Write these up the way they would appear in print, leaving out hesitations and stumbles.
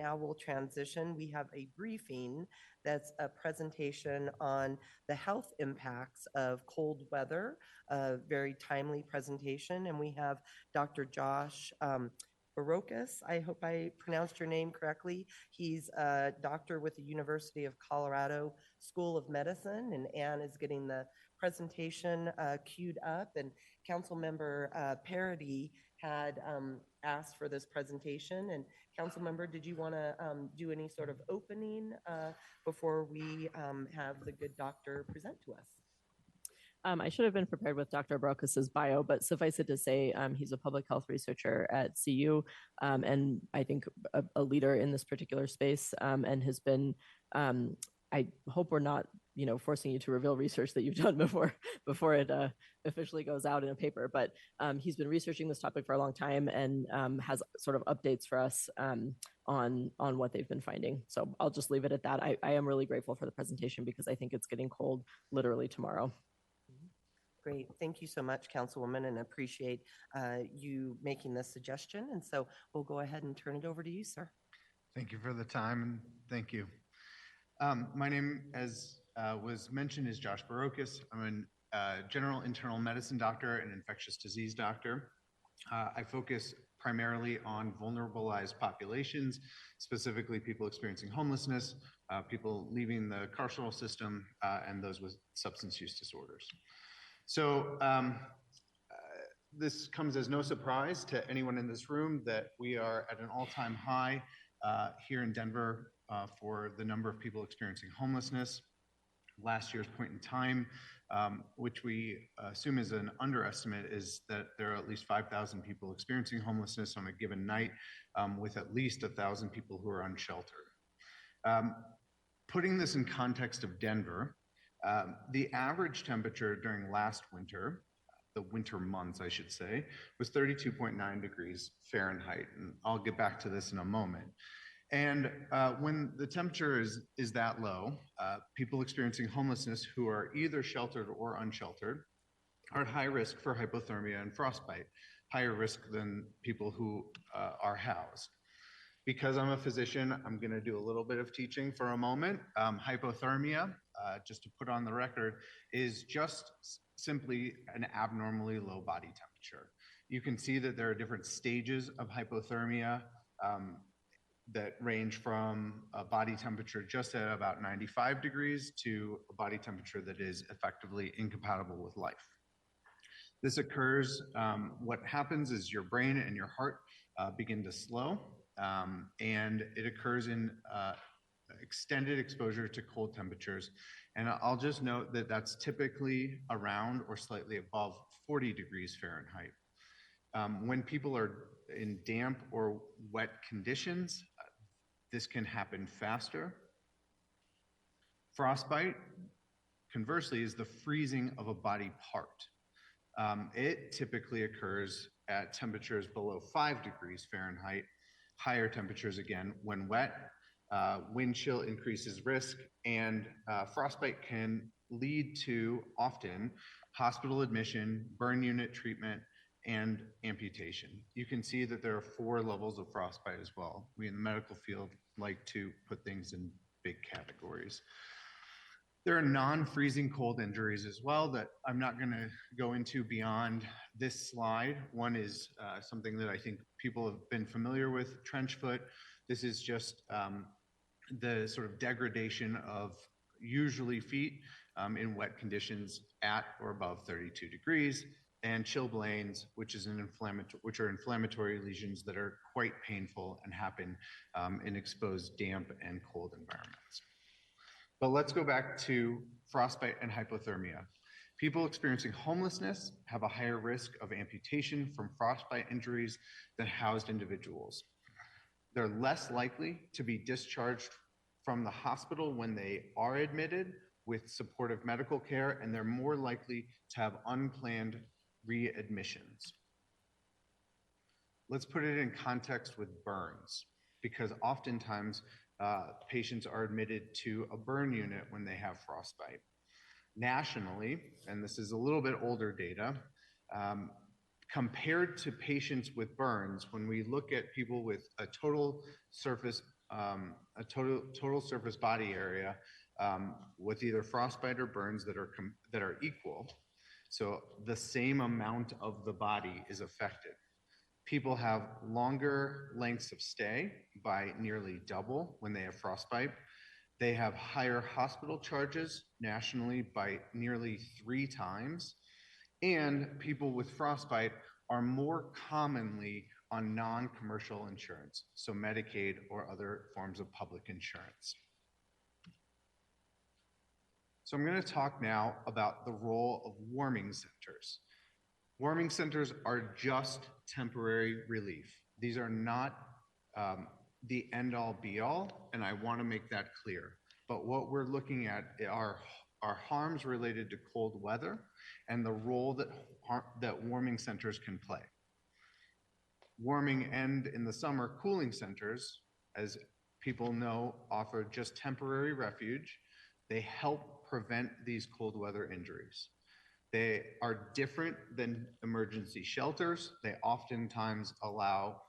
now will transition. We have a briefing that's a presentation on the health impacts of cold weather, a very timely presentation. And we have Dr. Josh Barocas. I hope I pronounced your name correctly. He's a doctor with the University of Colorado School of Medicine, and Anne is getting the presentation queued up. And Councilmember Parody had asked for this presentation. And Councilmember, did you want to do any sort of opening before we have the good doctor present to us? I should have been prepared with Dr. Barocas' bio, but suffice it to say, he's a public health researcher at CU, and I think a leader in this particular space, and has been, I hope we're not, forcing you to reveal research that you've done before it officially goes out in a paper, but he's been researching this topic for a long time and has sort of updates for us on what they've been finding. So I'll just leave it at that. I am really grateful for the presentation because I think it's getting cold literally tomorrow. Great. Thank you so much, Councilwoman, and appreciate you making this suggestion. And so we'll go ahead and turn it over to you, sir. Thank you for the time, and thank you. My name, as was mentioned, is Josh Barocas. I'm a general internal medicine doctor and infectious disease doctor. I focus primarily on vulnerabilized populations, specifically people experiencing homelessness, people leaving the carceral system, and those with substance use disorders. So this comes as no surprise to anyone in this room that we are at an all-time high here in Denver for the number of people experiencing homelessness. Last year's point in time, which we assume is an underestimate, is that there are at least 5,000 people experiencing homelessness on a given night, with at least 1,000 people who are unsheltered. Putting this in context of Denver, the average temperature during last winter, the winter months, I should say, was 32.9 degrees Fahrenheit. And I'll get back to this in a moment. And when the temperature is that low, people experiencing homelessness who are either sheltered or unsheltered are at high risk for hypothermia and frostbite, higher risk than people who are housed. Because I'm a physician, I'm going to do a little bit of teaching for a moment. Hypothermia, just to put on the record, is just simply an abnormally low body temperature. You can see that there are different stages of hypothermia that range from a body temperature just at about 95 degrees to a body temperature that is effectively incompatible with life. This occurs, what happens is your brain and your heart begin to slow, and it occurs in extended exposure to cold temperatures. And I'll just note that that's typically around or slightly above 40 degrees Fahrenheit. When people are in damp or wet conditions, this can happen faster. Frostbite, conversely, is the freezing of a body part. It typically occurs at temperatures below 5 degrees Fahrenheit, higher temperatures again when wet. Wind chill increases risk, and frostbite can lead to often hospital admission, burn unit treatment, and amputation. You can see that there are 4 levels of frostbite as well. We in the medical field like to put things in big categories. There are non-freezing cold injuries as well that I'm not going to go into beyond this slide. One is something that I think people have been familiar with, trench foot. This is just the sort of degradation of usually feet in wet conditions at or above 32 degrees, and chilblains, which are inflammatory lesions that are quite painful and happen in exposed damp and cold environments. But let's go back to frostbite and hypothermia. People experiencing homelessness have a higher risk of amputation from frostbite injuries than housed individuals. They're less likely to be discharged from the hospital when they are admitted with supportive medical care, and they're more likely to have unplanned readmissions. Let's put it in context with burns, because oftentimes patients are admitted to a burn unit when they have frostbite. Nationally, and this is a little bit older data, compared to patients with burns, when we look at people with a total surface a total surface body area with either frostbite or burns that are equal. So the same amount of the body is affected. People have longer lengths of stay by nearly double when they have frostbite. They have higher hospital charges nationally by nearly 3 times. And people with frostbite are more commonly on non-commercial insurance, so Medicaid or other forms of public insurance. So I'm going to talk now about the role of warming centers. Warming centers are just temporary relief. These are not the end-all be-all, and I want to make that clear. But what we're looking at are harms related to cold weather and the role that warming centers can play. Warming and, in the summer, cooling centers, as people know, offer just temporary refuge. They help prevent these cold weather injuries. They are different than emergency shelters. They oftentimes allow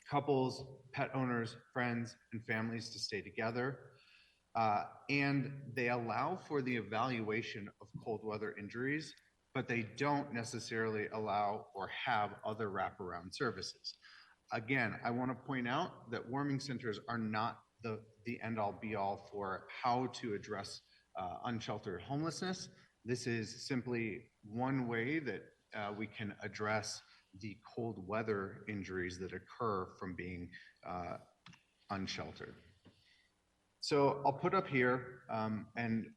couples, pet owners, friends, and families to stay together. And they allow for the evaluation of cold weather injuries, but they don't necessarily allow or have other wraparound services. Again, I want to point out that warming centers are not the end-all be-all for how to address unsheltered homelessness. This is simply one way that we can address the cold weather injuries that occur from being unsheltered. So I'll put up here and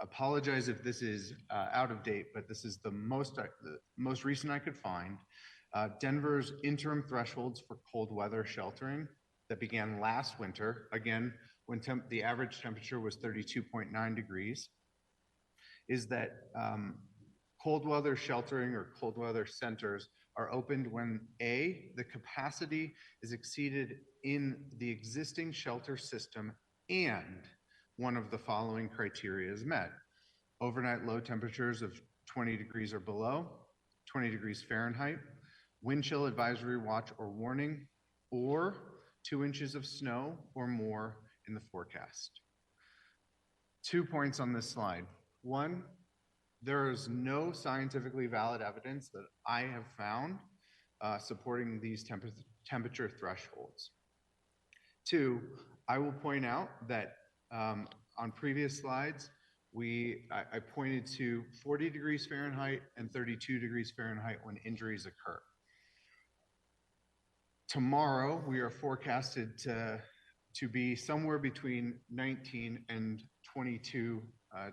apologize if this is out of date, but this is the most recent I could find. Denver's interim thresholds for cold weather sheltering that began last winter, again, when the average temperature was 32.9 degrees, is that cold weather sheltering or cold weather centers are opened when A, the capacity is exceeded in the existing shelter system and one of the following criteria is met: overnight low temperatures of 20 degrees or below, 20 degrees Fahrenheit, wind chill advisory watch or warning, or 2 inches of snow or more in the forecast. 2 points on this slide. One, there is no scientifically valid evidence that I have found supporting these temperature thresholds. 2, I will point out that on previous slides, I pointed to 40 degrees Fahrenheit and 32 degrees Fahrenheit when injuries occur. Tomorrow, we are forecasted to be somewhere between 19 and 22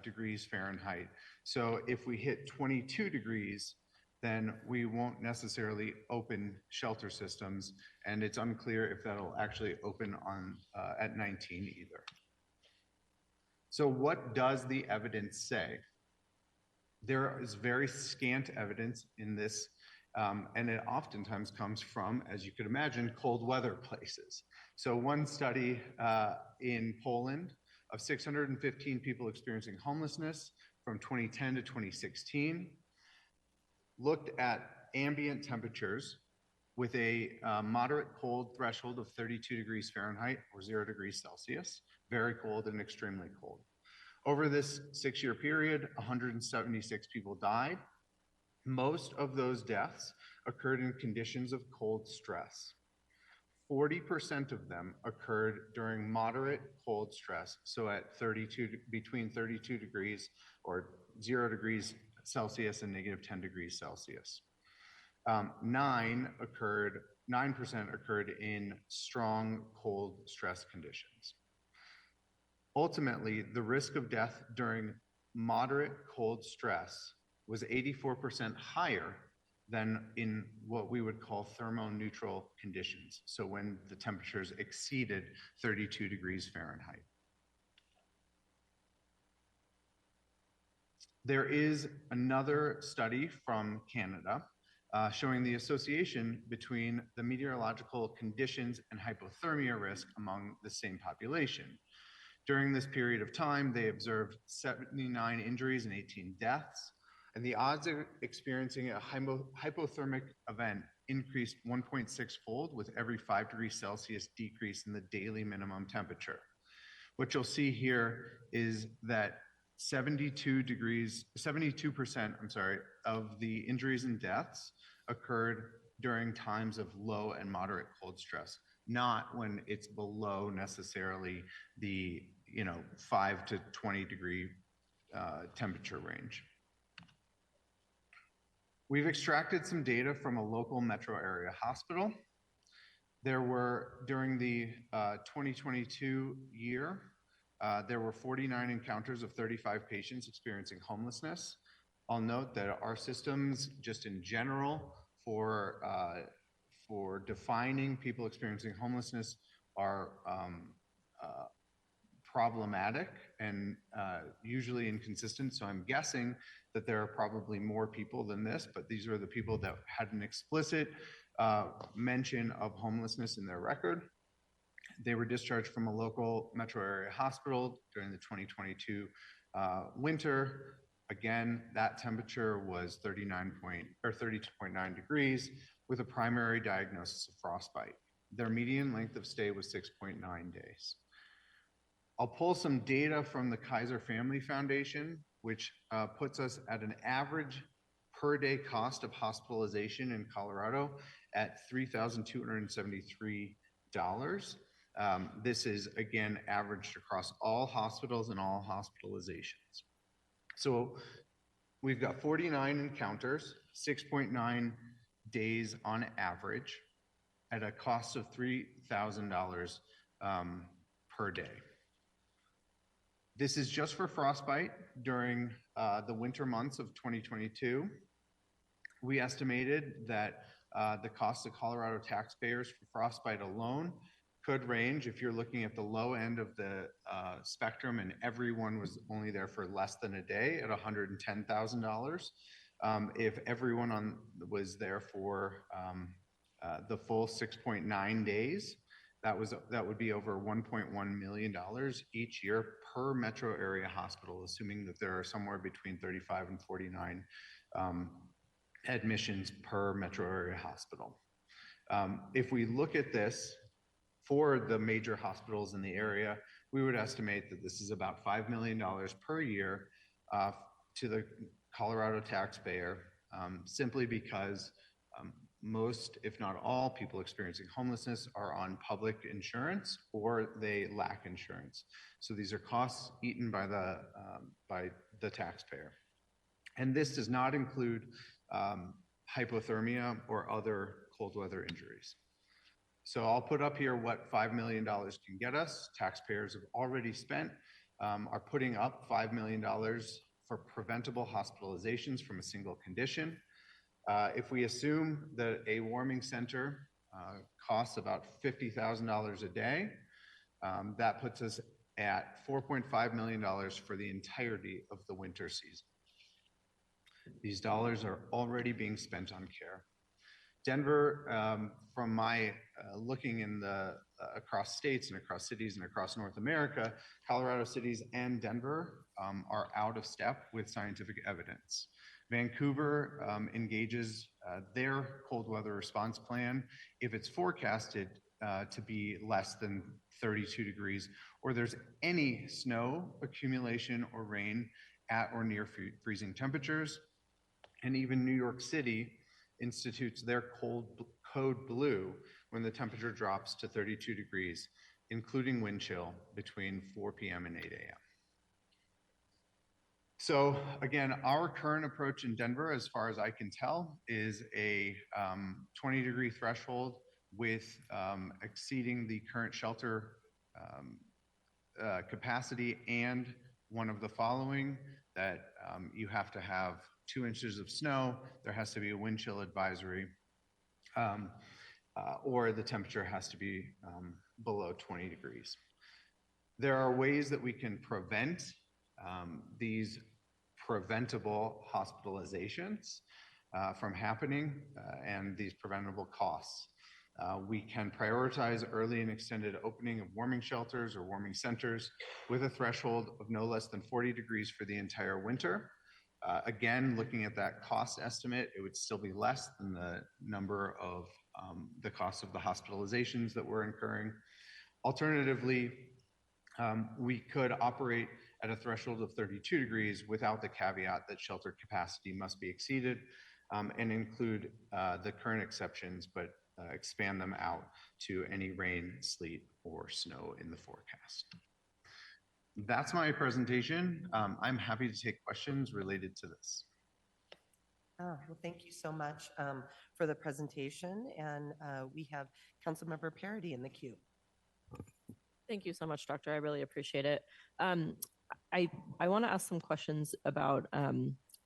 degrees Fahrenheit. So if we hit 22 degrees, then we won't necessarily open shelter systems, and it's unclear if that'll actually open at 19 either. So what does the evidence say? There is very scant evidence in this, and it oftentimes comes from, as you could imagine, cold weather places. So one study in Poland of 615 people experiencing homelessness from 2010 to 2016 looked at ambient temperatures with a moderate cold threshold of 32 degrees Fahrenheit or 0 degrees Celsius, very cold and extremely cold. Over this 6-year period, 176 people died. Most of those deaths occurred in conditions of cold stress. 40% of them occurred during moderate cold stress, so at between 32 degrees or 0 degrees Celsius and negative 10 degrees Celsius. 9% occurred in strong cold stress conditions. Ultimately, the risk of death during moderate cold stress was 84% higher than in what we would call thermoneutral conditions, so when the temperatures exceeded 32 degrees Fahrenheit. There is another study from Canada showing the association between the meteorological conditions and hypothermia risk among the same population. During this period of time, they observed 79 injuries and 18 deaths, and the odds of experiencing a hypothermic event increased 1.6-fold with every 5 degrees Celsius decrease in the daily minimum temperature. What you'll see here is that 72%, of the injuries and deaths occurred during times of low and moderate cold stress, not when it's below necessarily the 5 to 20 degree temperature range. We've extracted some data from a local metro area hospital. There were, during the 2022 year, there were 49 encounters of 35 patients experiencing homelessness. I'll note that our systems, just in general, for defining people experiencing homelessness are problematic and usually inconsistent. So I'm guessing that there are probably more people than this, but these are the people that had an explicit mention of homelessness in their record. They were discharged from a local metro area hospital during the 2022 winter. Again, that temperature was 32.9 degrees with a primary diagnosis of frostbite. Their median length of stay was 6.9 days. I'll pull some data from the Kaiser Family Foundation, which puts us at an average per day cost of hospitalization in Colorado at $3,273. This is, again, averaged across all hospitals and all hospitalizations. So we've got 49 encounters, 6.9 days on average, at a cost of $3,000 per day. This is just for frostbite during the winter months of 2022. We estimated that the cost of Colorado taxpayers for frostbite alone could range, if you're looking at the low end of the spectrum and everyone was only there for less than a day, at $110,000. If everyone was there for the full 6.9 days, that would be over $1.1 million each year per metro area hospital, assuming that there are somewhere between 35 and 49 admissions per metro area hospital. If we look at this for the major hospitals in the area, we would estimate that this is about $5 million per year to the Colorado taxpayer, simply because most, if not all, people experiencing homelessness are on public insurance or they lack insurance. So these are costs eaten by the taxpayer. And this does not include hypothermia or other cold weather injuries. So I'll put up here what $5 million can get us. Taxpayers have already spent, are putting up $5 million for preventable hospitalizations from a single condition. If we assume that a warming center costs about $50,000 a day, that puts us at $4.5 million for the entirety of the winter season. These dollars are already being spent on care. Denver, from my looking in the across states and across cities and across North America, Colorado cities and Denver are out of step with scientific evidence. Vancouver engages their cold weather response plan if it's forecasted to be less than 32 degrees, or there's any snow accumulation or rain at or near freezing temperatures. And even New York City institutes their code blue when the temperature drops to 32 degrees, including wind chill between 4 p.m. and 8 a.m. So again, our current approach in Denver, as far as I can tell, is a 20-degree threshold with exceeding the current shelter capacity, and one of the following, that you have to have 2 inches of snow, there has to be a wind chill advisory, or the temperature has to be below 20 degrees. There are ways that we can prevent these preventable hospitalizations from happening and these preventable costs. We can prioritize early and extended opening of warming shelters or warming centers with a threshold of no less than 40 degrees for the entire winter. Again, looking at that cost estimate, it would still be less than the number of the cost of the hospitalizations that we're incurring. Alternatively, we could operate at a threshold of 32 degrees without the caveat that shelter capacity must be exceeded, and include the current exceptions, but expand them out to any rain, sleet, or snow in the forecast. That's my presentation. I'm happy to take questions related to this. Well, thank you so much for the presentation. And we have Councilmember Parity in the queue. Thank you so much, Doctor. I really appreciate it. I want to ask some questions about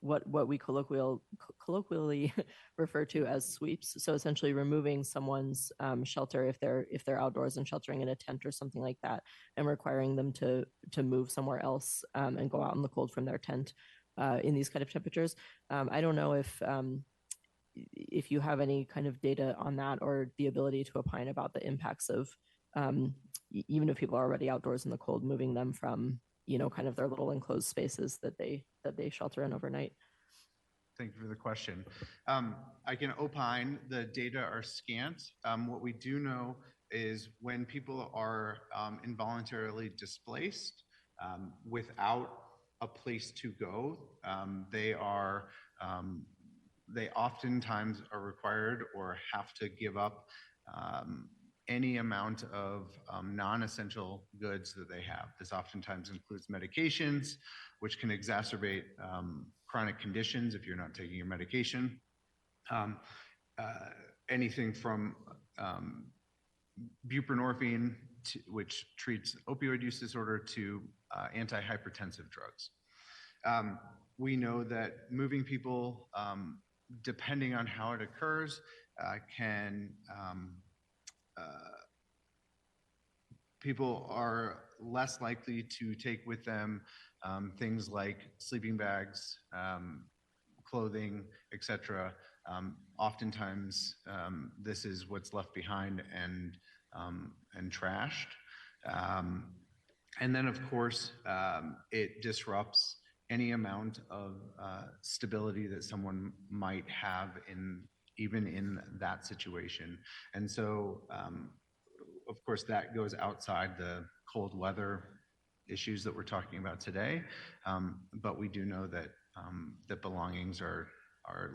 what we colloquially refer to as sweeps. So essentially removing someone's shelter if they're outdoors and sheltering in a tent or something like that, and requiring them to move somewhere else and go out in the cold from their tent in these kind of temperatures. I don't know if you have any kind of data on that, or the ability to opine about the impacts of even if people are already outdoors in the cold, moving them from kind of their little enclosed spaces that they shelter in overnight. Thank you for the question. I can opine the data are scant. What we do know is when people are involuntarily displaced without a place to go, they oftentimes are required or have to give up any amount of non-essential goods that they have. This oftentimes includes medications, which can exacerbate chronic conditions if you're not taking your medication. Anything from buprenorphine, which treats opioid use disorder, to antihypertensive drugs. We know that moving people, depending on how it occurs, people are less likely to take with them things like sleeping bags, clothing, etc. Oftentimes, this is what's left behind and trashed. And then, of course, it disrupts any amount of stability that someone might have even in that situation. And so, of course, that goes outside the cold weather issues that we're talking about today. But we do know that that belongings are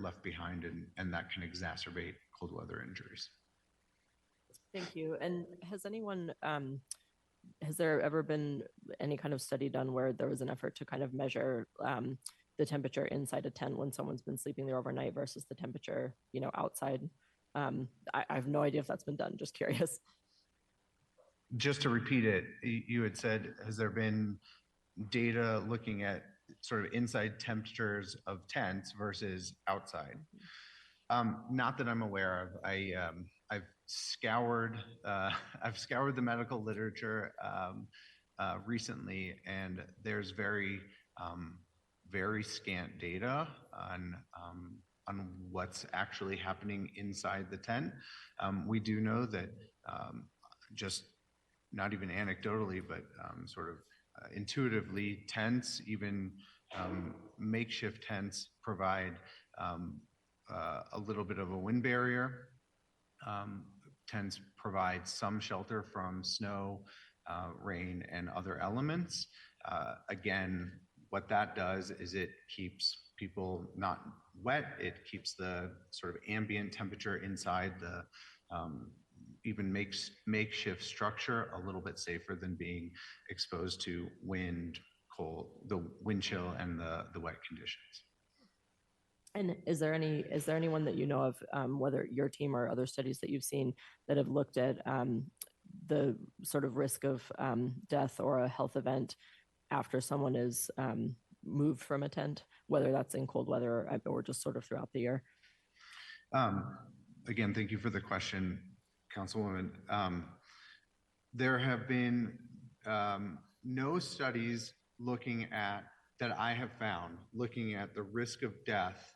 left behind, and that can exacerbate cold weather injuries. Thank you. And has there ever been any kind of study done where there was an effort to kind of measure the temperature inside a tent when someone's been sleeping there overnight versus the temperature, outside? I have no idea if that's been done. Just curious. Just to repeat it, you had said, has there been data looking at sort of inside temperatures of tents versus outside? Not that I'm aware of. I've scoured the medical literature recently, and there's very scant data on what's actually happening inside the tent. We do know that just not even anecdotally, but sort of intuitively, tents, even makeshift tents, provide a little bit of a wind barrier. Tents provide some shelter from snow, rain, and other elements. Again, what that does is it keeps people not wet. It keeps the sort of ambient temperature inside the even makeshift structure a little bit safer than being exposed to wind, cold, the wind chill, and the wet conditions. And is there anyone that you know of, whether your team or other studies that you've seen, that have looked at the sort of risk of death or a health event after someone is moved from a tent, whether that's in cold weather or just sort of throughout the year? Again, thank you for the question, Councilwoman. There have been no studies that I have found looking at the risk of death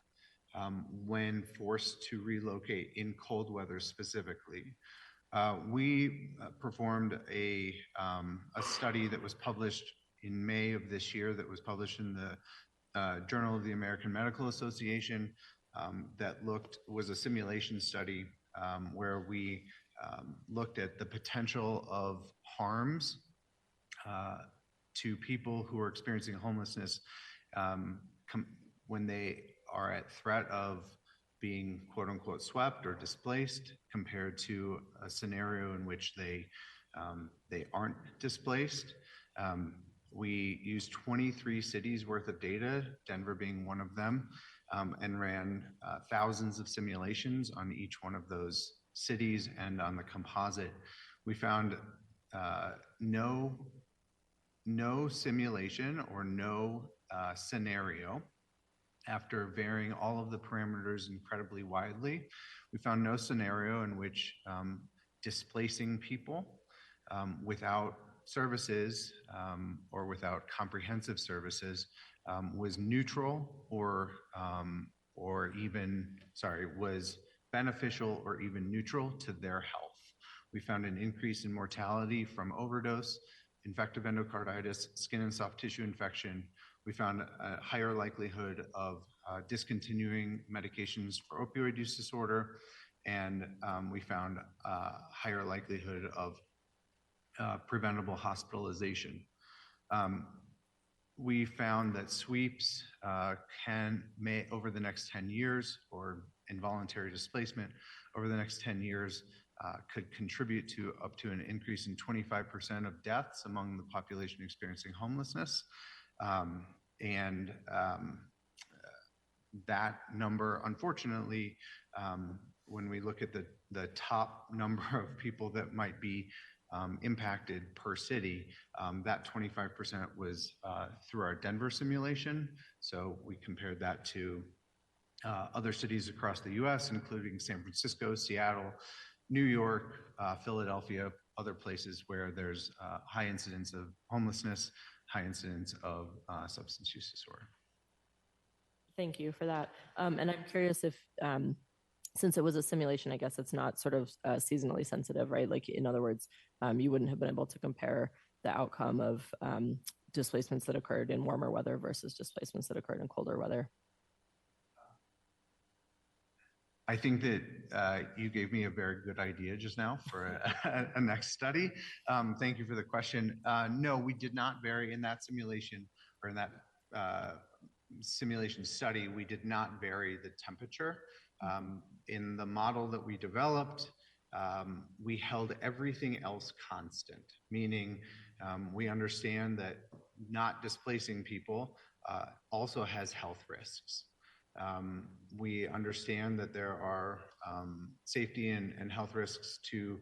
when forced to relocate in cold weather specifically. We performed a study that was published in May of this year, that was published in the Journal of the American Medical Association that was a simulation study where we looked at the potential of harms to people who are experiencing homelessness when they are at threat of being quote unquote swept or displaced compared to a scenario in which they aren't displaced. We used 23 cities worth of data, Denver being one of them, and ran thousands of simulations on each one of those cities and on the composite. We found no simulation or no scenario, after varying all of the parameters incredibly widely, we found no scenario in which displacing people without services or without comprehensive services was neutral or even, was beneficial or even neutral to their health. We found an increase in mortality from overdose, infective endocarditis, skin and soft tissue infection. We found a higher likelihood of discontinuing medications for opioid use disorder, and we found a higher likelihood of preventable hospitalization. We found that sweeps may over the next 10 years, or involuntary displacement over the next 10 years, could contribute to up to an increase in 25% of deaths among the population experiencing homelessness. That number, unfortunately, when we look at the top number of people that might be impacted per city, that 25% was through our Denver simulation. So we compared that to other cities across the US, including San Francisco, Seattle, New York, Philadelphia, other places where there's high incidence of homelessness, high incidence of substance use disorder. Thank you for that. And I'm curious if, since it was a simulation, I guess it's not sort of seasonally sensitive, right? Like, in other words, you wouldn't have been able to compare the outcome of displacements that occurred in warmer weather versus displacements that occurred in colder weather. I think that you gave me a very good idea just now for a next study. Thank you for the question. No, we did not vary in that simulation, or in that simulation study. We did not vary the temperature. In the model that we developed, we held everything else constant, meaning we understand that not displacing people also has health risks. We understand that there are safety and health risks to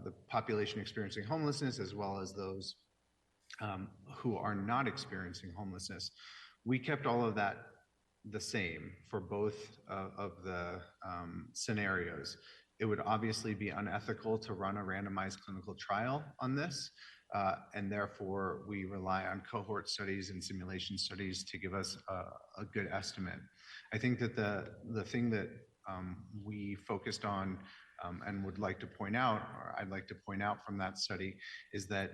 the population experiencing homelessness, as well as those who are not experiencing homelessness. We kept all of that the same for both of the scenarios. It would obviously be unethical to run a randomized clinical trial on this, and therefore we rely on cohort studies and simulation studies to give us a good estimate. I think that the thing that we focused on and would like to point out, or I'd like to point out from that study, is that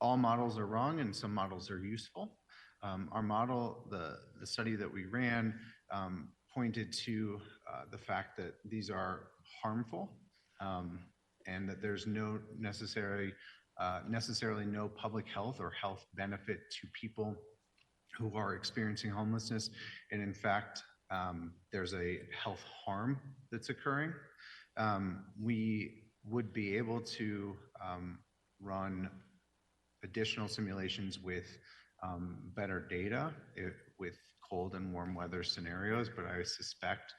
all models are wrong and some models are useful. Our model, the study that we ran, pointed to the fact that these are harmful, and that there's no necessarily no public health or health benefit to people who are experiencing homelessness. And in fact, there's a health harm that's occurring. We would be able to run additional simulations with better data with cold and warm weather scenarios, but I suspect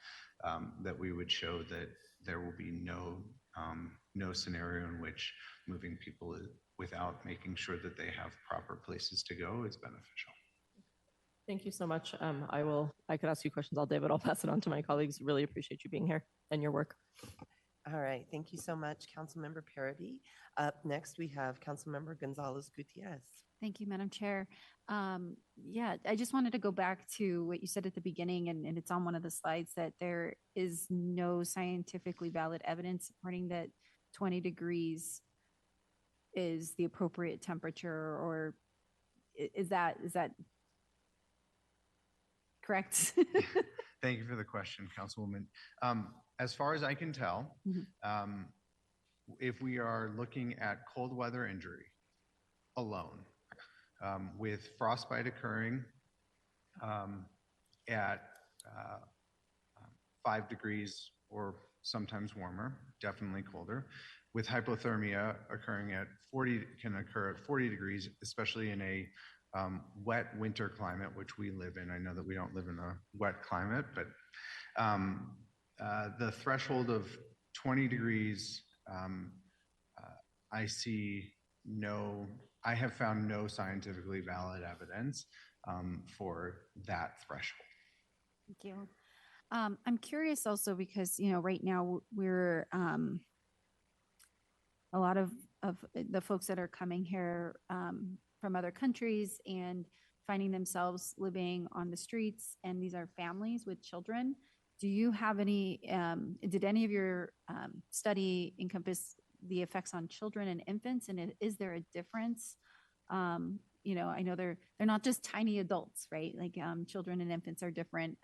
that we would show that there will be no scenario in which moving people without making sure that they have proper places to go is beneficial. Thank you so much. I could ask you questions all day, but I'll pass it on to my colleagues. Really appreciate you being here and your work. All right, thank you so much, Councilmember Parody. Up next, we have Councilmember Gonzalez Gutierrez. Thank you, Madam Chair. Yeah, I just wanted to go back to what you said at the beginning, and it's on one of the slides, that there is no scientifically valid evidence supporting that 20 degrees is the appropriate temperature, or is that correct? Thank you for the question, Councilwoman. As far as I can tell, Mhm. if we are looking at cold weather injury alone, with frostbite occurring at 5 degrees or sometimes warmer, definitely colder, with hypothermia occurring at 40, can occur at 40 degrees, especially in a wet winter climate, which we live in. I know that we don't live in a wet climate, but the threshold of 20 degrees, I have found no scientifically valid evidence for that threshold. Thank you. I'm curious also because, right now we're, a lot of the folks that are coming here from other countries and finding themselves living on the streets, and these are families with children. Do you have any, did any of your study encompass the effects on children and infants? And is there a difference? I know they're not just tiny adults, right? Like children and infants are different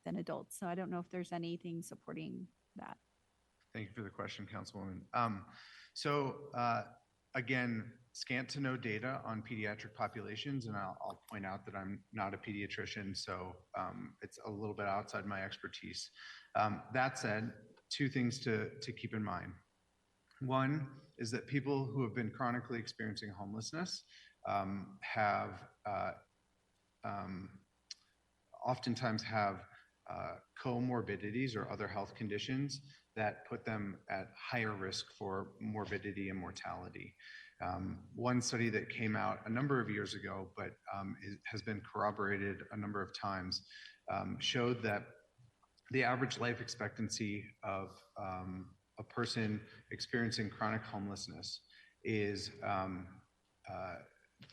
than adults. So I don't know if there's anything supporting that. Thank you for the question, Councilwoman. Again, scant to no data on pediatric populations, and I'll point out that I'm not a pediatrician, so it's a little bit outside my expertise. That said, two things to keep in mind. One is that people who have been chronically experiencing homelessness oftentimes have comorbidities or other health conditions that put them at higher risk for morbidity and mortality. One study that came out a number of years ago, but has been corroborated a number of times, showed that the average life expectancy of a person experiencing chronic homelessness is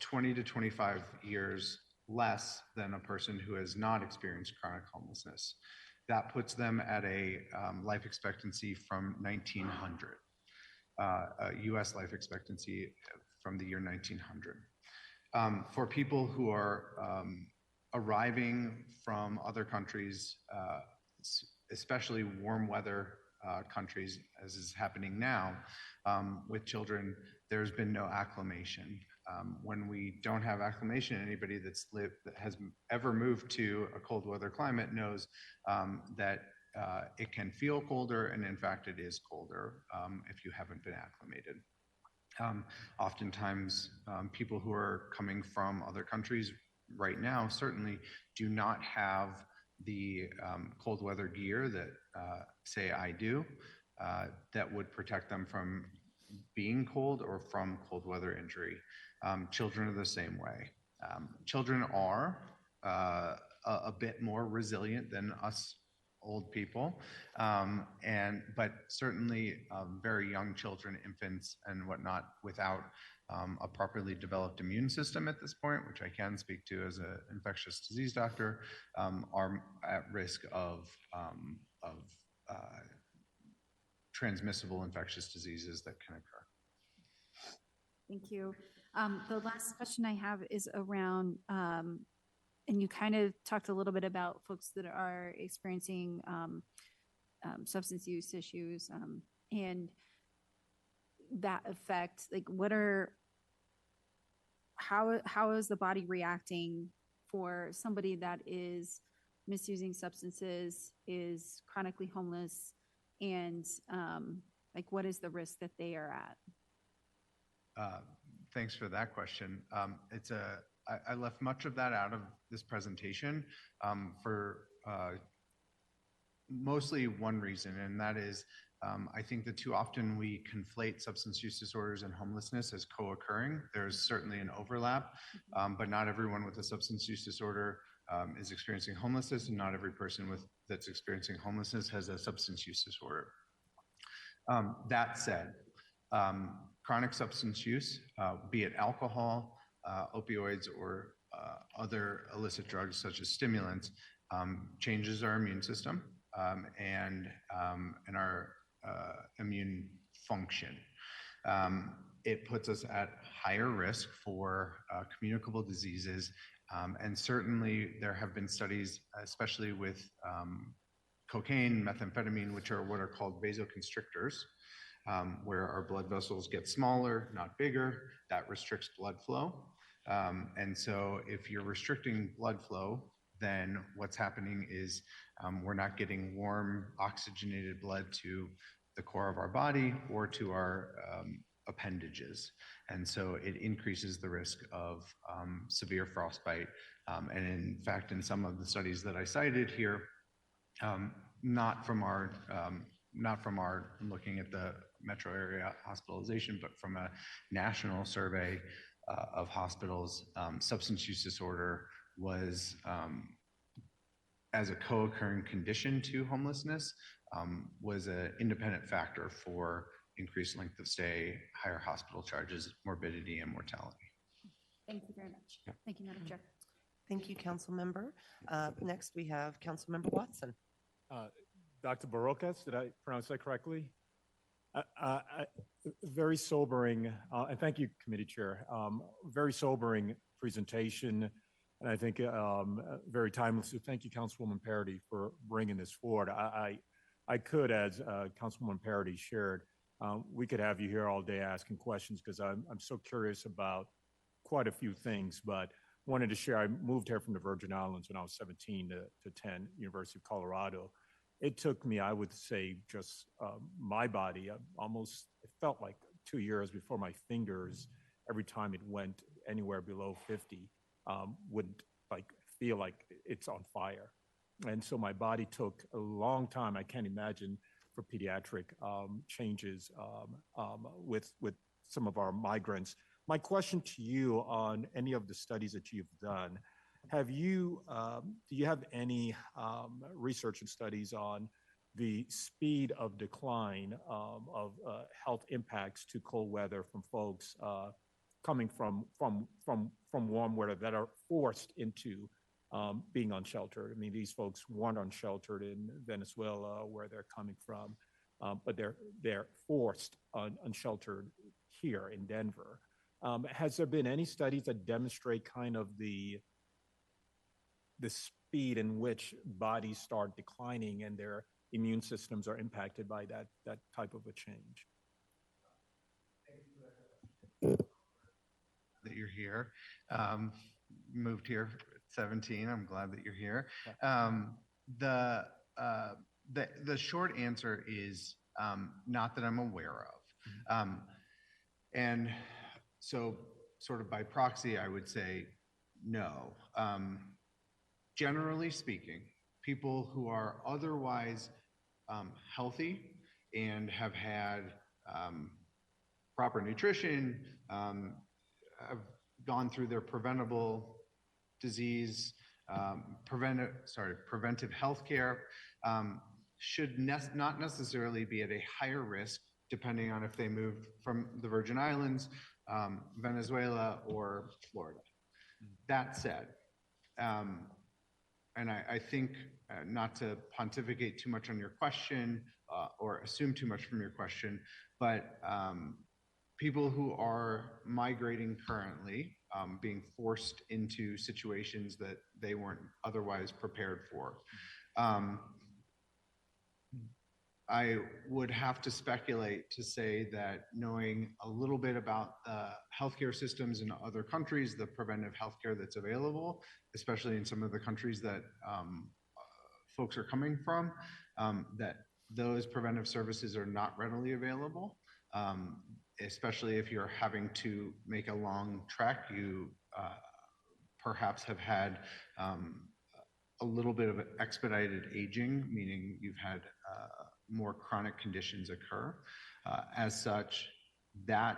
20 to 25 years less than a person who has not experienced chronic homelessness. That puts them at a life expectancy from 1900, US life expectancy from the year 1900. For people who are arriving from other countries, especially warm weather countries, as is happening now with children, there's been no acclimation. When we don't have acclimation, anybody that has ever moved to a cold weather climate knows that it can feel colder, and in fact it is colder if you haven't been acclimated. Oftentimes people who are coming from other countries right now certainly do not have the cold weather gear that say I do, that would protect them from being cold or from cold weather injury. Children are the same way. Children are a bit more resilient than us old people, but certainly very young children, infants and whatnot, without a properly developed immune system at this point, which I can speak to as an infectious disease doctor, are at risk of transmissible infectious diseases that can occur. Thank you. The last question I have is around, and you kind of talked a little bit about folks that are experiencing substance use issues and that effect. Like, how is the body reacting for somebody that is misusing substances, is chronically homeless, and what is the risk that they are at? Thanks for that question. I left much of that out of this presentation for mostly one reason, and that is I think that too often we conflate substance use disorders and homelessness as co-occurring. There's certainly an overlap, but not everyone with a substance use disorder is experiencing homelessness, and not every person that's experiencing homelessness has a substance use disorder. That said, chronic substance use, be it alcohol, opioids, or other illicit drugs such as stimulants, changes our immune system and our immune function. It puts us at higher risk for communicable diseases And certainly there have been studies, especially with cocaine, methamphetamine, which are what are called vasoconstrictors, where our blood vessels get smaller, not bigger. That restricts blood flow. And so if you're restricting blood flow, then what's happening is we're not getting warm, oxygenated blood to the core of our body or to our appendages. And so it increases the risk of severe frostbite. And in fact, in some of the studies that I cited here, not from our looking at the metro area hospitalization, but from a national survey of hospitals, substance use disorder was as a co-occurring condition to homelessness was an independent factor for increased length of stay, higher hospital charges, morbidity, and mortality. Thank you very much. Thank you, Madam Chair. Thank you, Council Member. Next, we have Council Member Watson. Dr. Barocas, did I pronounce that correctly? Very sobering, and thank you, Committee Chair. Very sobering presentation, and I think very timeless. So thank you, Councilwoman Parity, for bringing this forward. I could, as Councilwoman Parity shared, we could have you here all day asking questions because I'm so curious about quite a few things, but wanted to share. I moved here from the Virgin Islands when I was 17 to 10, University of Colorado. It took me, I would say, just my body, it felt like 2 years before my fingers, every time it went anywhere below 50, would feel like it's on fire. And so my body took a long time. I can't imagine for pediatric changes with some of our migrants. My question to you on any of the studies that you've done, do you have any research and studies on the speed of decline of health impacts to cold weather from folks coming from warm weather that are forced into being unsheltered? I mean, these folks weren't unsheltered in Venezuela, where they're coming from, but they're forced unsheltered here in Denver. Has there been any studies that demonstrate kind of the speed in which bodies start declining and their immune systems are impacted by that type of a change? That you're here. Moved here at 17. I'm glad that you're here. The short answer is not that I'm aware of. And so sort of by proxy, I would say no. Generally speaking, people who are otherwise healthy and have had proper nutrition, have gone through their preventable disease, preventive health care, should not necessarily be at a higher risk depending on if they moved from the Virgin Islands, Venezuela, or Florida. That said, and I think not to pontificate too much on your question or assume too much from your question, but people who are migrating currently, being forced into situations that they weren't otherwise prepared for. I would have to speculate to say that knowing a little bit about the healthcare systems in other countries, the preventive healthcare that's available, especially in some of the countries that folks are coming from, that those preventive services are not readily available, especially if you're having to make a long trek. You perhaps have had a little bit of expedited aging, meaning you've had more chronic conditions occur. As such, that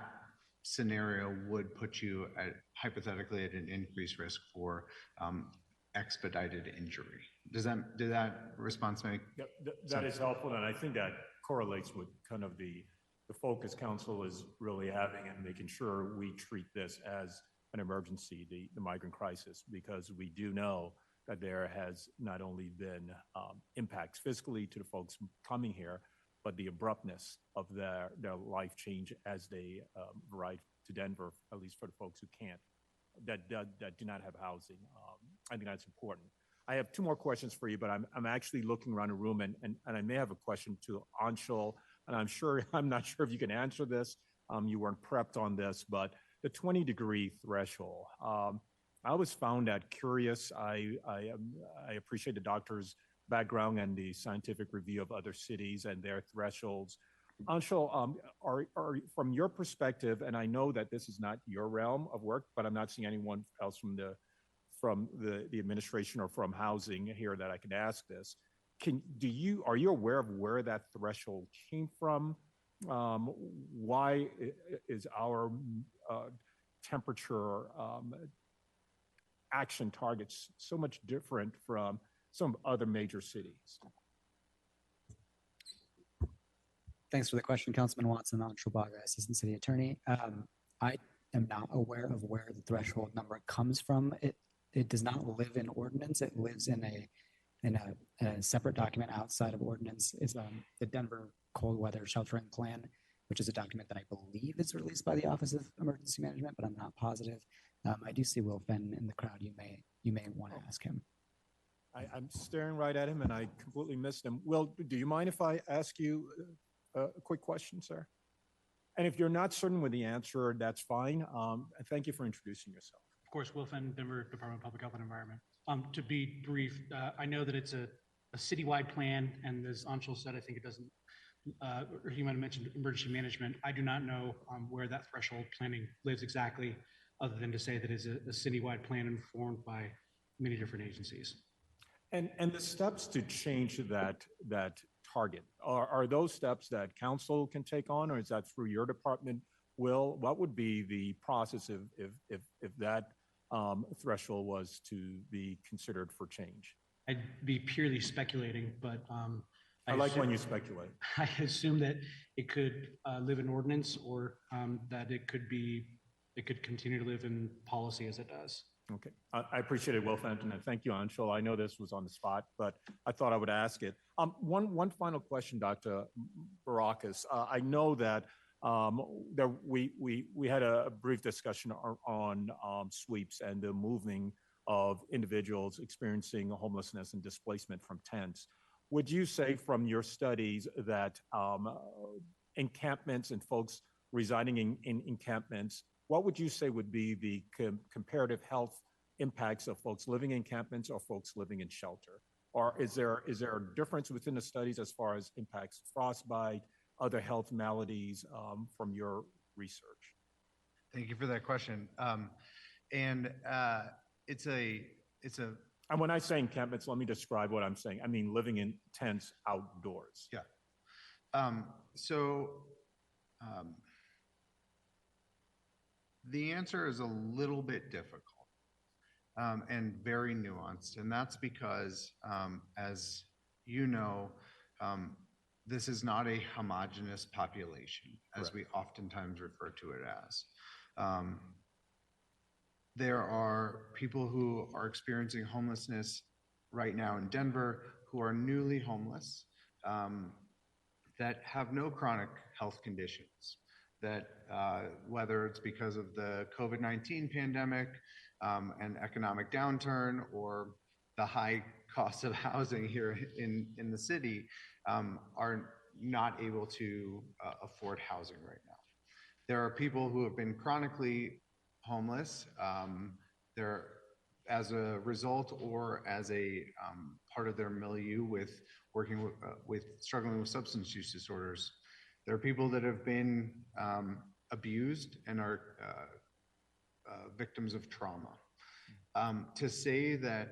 scenario would put you hypothetically at an increased risk for expedited injury. Did that response make sense? That is helpful, and I think that correlates with kind of the focus council is really having and making sure we treat this as an emergency, the migrant crisis, because we do know that there has not only been impacts fiscally to the folks coming here, but the abruptness of their life change as they arrive to Denver, at least for the folks who can't that do not have housing. I think that's important. I have two more questions for you, but I'm actually looking around the room, and I may have a question to Anshul, and I'm not sure if you can answer this. You weren't prepped on this, but the 20-degree threshold. I always found that curious. I appreciate the doctor's background and the scientific review of other cities and their thresholds. Anshul, are from your perspective, and I know that this is not your realm of work, but I'm not seeing anyone else from the administration or from housing here that I can ask this. Are you aware of where that threshold came from? Why is our temperature action targets so much different from some other major cities? Thanks for the question, Councilman Watson. Anshul Baga, Assistant City Attorney. I am not aware of where the threshold number comes from. It does not live in ordinance. It lives in a separate document outside of ordinance. Is the Denver Cold Weather Sheltering Plan, which is a document that I believe is released by the Office of Emergency Management, but I'm not positive. I do see Will Fenn in the crowd. You may want to ask him. I'm staring right at him, and I completely missed him. Will, do you mind if I ask you a quick question, sir? And if you're not certain with the answer, that's fine. Thank you for introducing yourself. Of course, Will Fenn, Denver Department of Public Health and Environment. To be brief, I know that it's a citywide plan, and as Anshul said, I think it doesn't, or he might have mentioned emergency management. I do not know where that threshold planning lives exactly, other than to say that it's a citywide plan informed by many different agencies. And the steps to change that target, are those steps that council can take on, or is that through your department? Will, what would be the process if that threshold was to be considered for change? I'd be purely speculating, but I like when you speculate. I assume that it could live in ordinance, or that it could continue to live in policy as it does. Okay, I appreciate it, Will Fenton, and thank you, Anshul. I know this was on the spot, but I thought I would ask it. One final question, Dr. Barocas. I know that we had a brief discussion on sweeps and the moving of individuals experiencing homelessness and displacement from tents. Would you say from your studies that encampments and folks residing in encampments, what would you say would be the comparative health impacts of folks living in encampments or folks living in shelter? Or is there a difference within the studies as far as impacts frostbite, other health maladies from your research? Thank you for that question. And when I say encampments, let me describe what I'm saying. I mean living in tents outdoors. Yeah. The answer is a little bit difficult and very nuanced, and that's because, as you know, this is not a homogeneous population, as we oftentimes refer to it as. There are people who are experiencing homelessness right now in Denver who are newly homeless, that have no chronic health conditions, that whether it's because of the COVID-19 pandemic, and economic downturn, or the high cost of housing here in the city, are not able to afford housing right now. There are people who have been chronically homeless, they're as a result or as a part of their milieu with working with struggling with substance use disorders. There are people that have been abused and are victims of trauma. To say that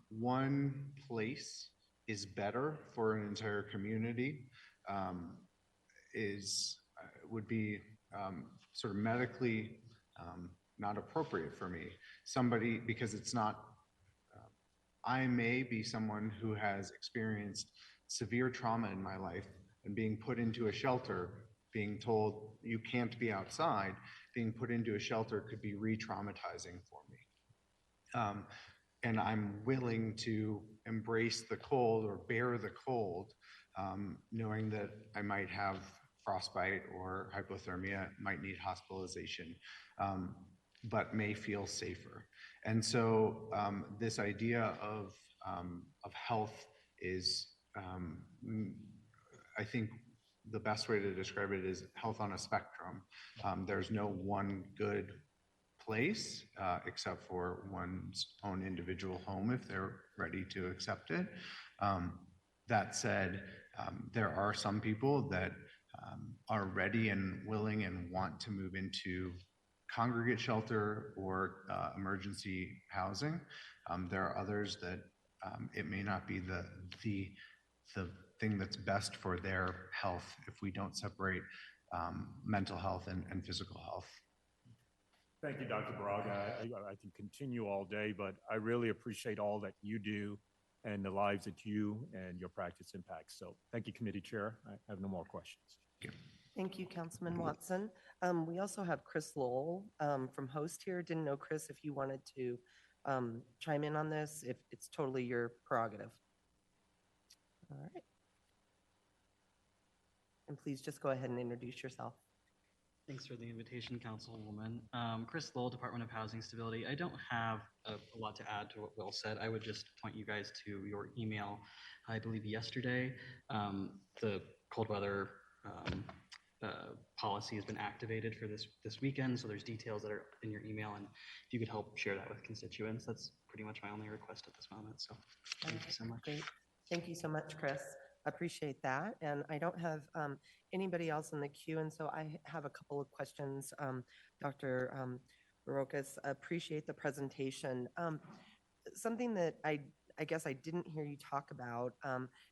one place is better for an entire community would be sort of medically not appropriate for me. Because it's not, I may be someone who has experienced severe trauma in my life, and being put into a shelter, being told you can't be outside, being put into a shelter could be re-traumatizing for me. And I'm willing to embrace the cold or bear the cold, knowing that I might have frostbite or hypothermia, might need hospitalization. but may feel safer. And so this idea of health is, I think the best way to describe it is health on a spectrum. There's no one good place except for one's own individual home if they're ready to accept it. That said, there are some people that are ready and willing and want to move into congregate shelter or emergency housing. There are others that it may not be the thing that's best for their health if we don't separate mental health and physical health. Thank you, Dr. Braga. I can continue all day, but I really appreciate all that you do and the lives that you and your practice impacts. So thank you, Committee Chair. I have no more questions. Thank you. Thank you, Councilman Watson. We also have Chris Lowell from Host here. Didn't know, Chris, if you wanted to chime in on this, if it's totally your prerogative. All right. And please just go ahead and introduce yourself. Thanks for the invitation, Councilwoman. Chris Lowell, Department of Housing Stability. I don't have a lot to add to what Will said. I would just point you guys to your email, I believe yesterday. The cold weather policy has been activated for this weekend, so there's details that are in your email, and if you could help share that with constituents, that's pretty much my only request at this moment. So thank you so much. Great. Thank you so much, Chris. Appreciate that. And I don't have anybody else in the queue, and so I have a couple of questions. Dr. Barocas, appreciate the presentation. Something that I guess I didn't hear you talk about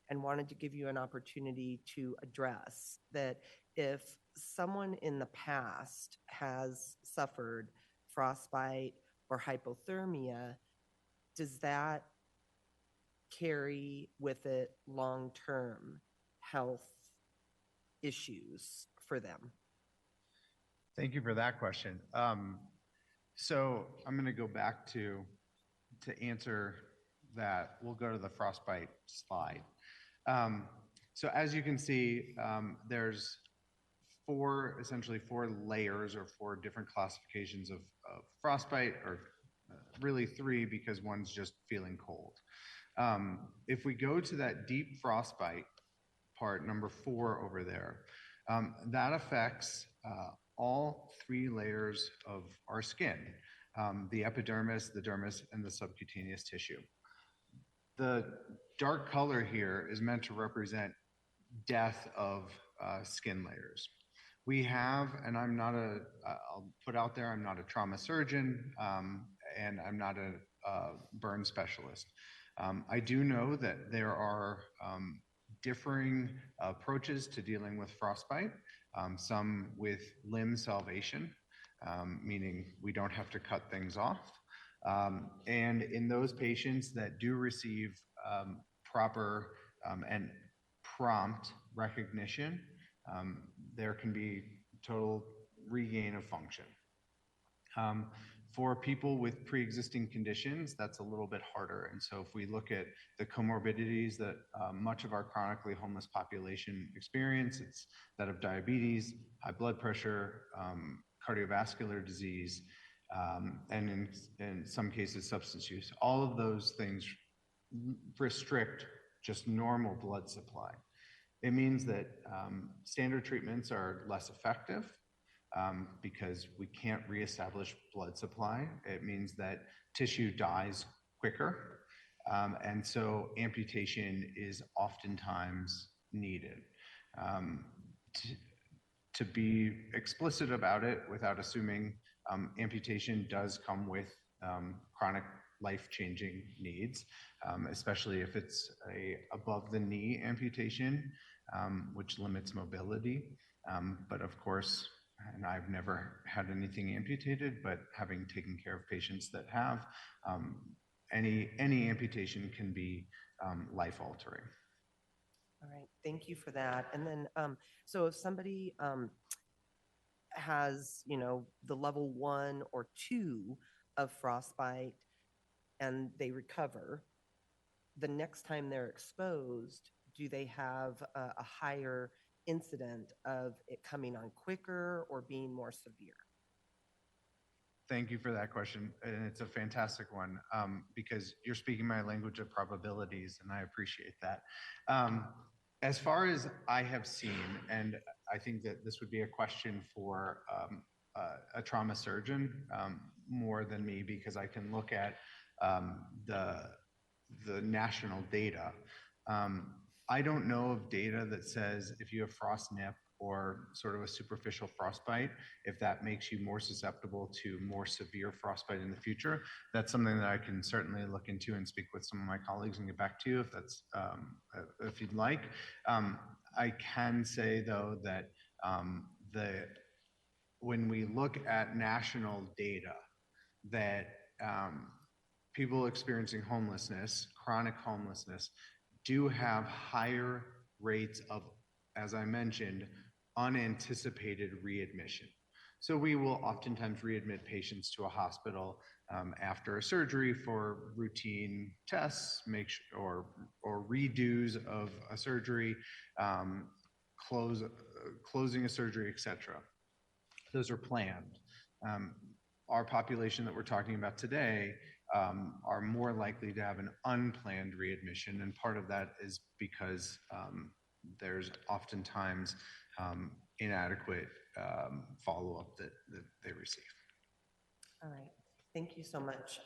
and wanted to give you an opportunity to address, that if someone in the past has suffered frostbite or hypothermia, does that carry with it long-term health issues for them? Thank you for that question. So I'm going to go back to answer that. We'll go to the frostbite slide. So as you can see, there's essentially four layers or four different classifications of frostbite, or really three because one's just feeling cold. If we go to that deep frostbite part, number 4 over there, that affects all 3 layers of our skin, the epidermis, the dermis, and the subcutaneous tissue. The dark color here is meant to represent death of skin layers. We have, and I'll put out there, I'm not a trauma surgeon, and I'm not a burn specialist. I do know that there are differing approaches to dealing with frostbite, some with limb salvation, meaning we don't have to cut things off. And in those patients that do receive proper and prompt recognition, there can be total regain of function. For people with pre-existing conditions, that's a little bit harder. And so if we look at the comorbidities that much of our chronically homeless population experience, it's that of diabetes, high blood pressure, cardiovascular disease, and in some cases, substance use. All of those things restrict just normal blood supply. It means that standard treatments are less effective, because we can't reestablish blood supply. It means that tissue dies quicker, and so amputation is oftentimes needed. To be explicit about it, without assuming, amputation does come with chronic life-changing needs, especially if it's a above-the-knee amputation, which limits mobility. But of course, and I've never had anything amputated, but having taken care of patients that have, any amputation can be life-altering. All right, thank you for that. And then, so if somebody has, the level 1 or 2 of frostbite and they recover, the next time they're exposed, do they have a higher incident of it coming on quicker or being more severe? Thank you for that question, and it's a fantastic one because you're speaking my language of probabilities, and I appreciate that. As far as I have seen, and I think that this would be a question for a trauma surgeon more than me, because I can look at the national data. I don't know of data that says if you have frost nip or sort of a superficial frostbite, if that makes you more susceptible to more severe frostbite in the future. That's something that I can certainly look into and speak with some of my colleagues and get back to you if that's if you'd like. I can say though that when we look at national data, that people experiencing homelessness, chronic homelessness, do have higher rates of, as I mentioned, unanticipated readmission. So we will oftentimes readmit patients to a hospital after a surgery for routine tests, or redos of a surgery, closing a surgery, etc. Those are planned. Our population that we're talking about today are more likely to have an unplanned readmission, and part of that is because there's oftentimes inadequate follow-up that they receive. All right. Thank you so much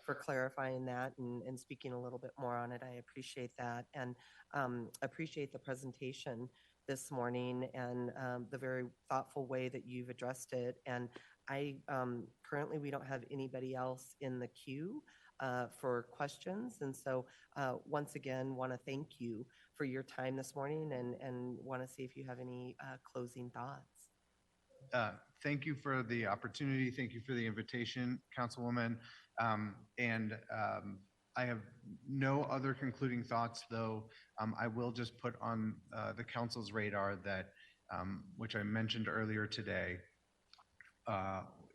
for clarifying that and speaking a little bit more on it. I appreciate that, and appreciate the presentation this morning and the very thoughtful way that you've addressed it. And I currently, we don't have anybody else in the queue for questions. And so once again, want to thank you for your time this morning and want to see if you have any closing thoughts. Thank you for the opportunity. Thank you for the invitation, Councilwoman. I have no other concluding thoughts, though. I will just put on the council's radar that, which I mentioned earlier today,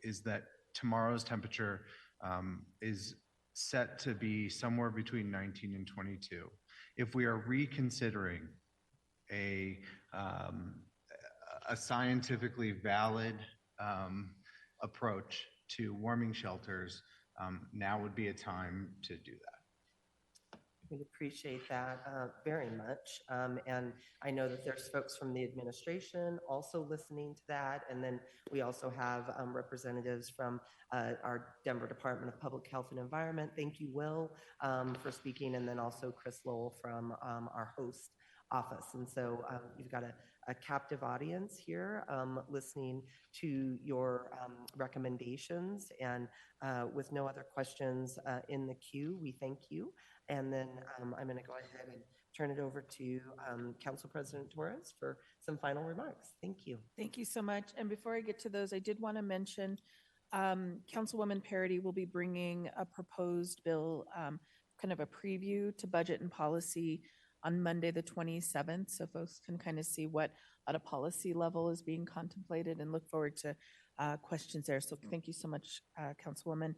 is that tomorrow's temperature is set to be somewhere between 19 and 22. If we are reconsidering a scientifically valid approach to warming shelters, now would be a time to do that. We appreciate that very much. And I know that there's folks from the administration also listening to that. And then we also have representatives from our Denver Department of Public Health and Environment. Thank you, Will, for speaking. And then also Chris Lowell from our host office. And so you've got a captive audience here listening to your recommendations. And with no other questions in the queue, we thank you. And then I'm going to go ahead and turn it over to Council President Torres for some final remarks. Thank you. Thank you so much. And before I get to those, I did want to mention Councilwoman Parity will be bringing a proposed bill, kind of a preview to budget and policy on Monday, the 27th. So folks can kind of see what at a policy level is being contemplated and look forward to questions there. So thank you so much, Councilwoman.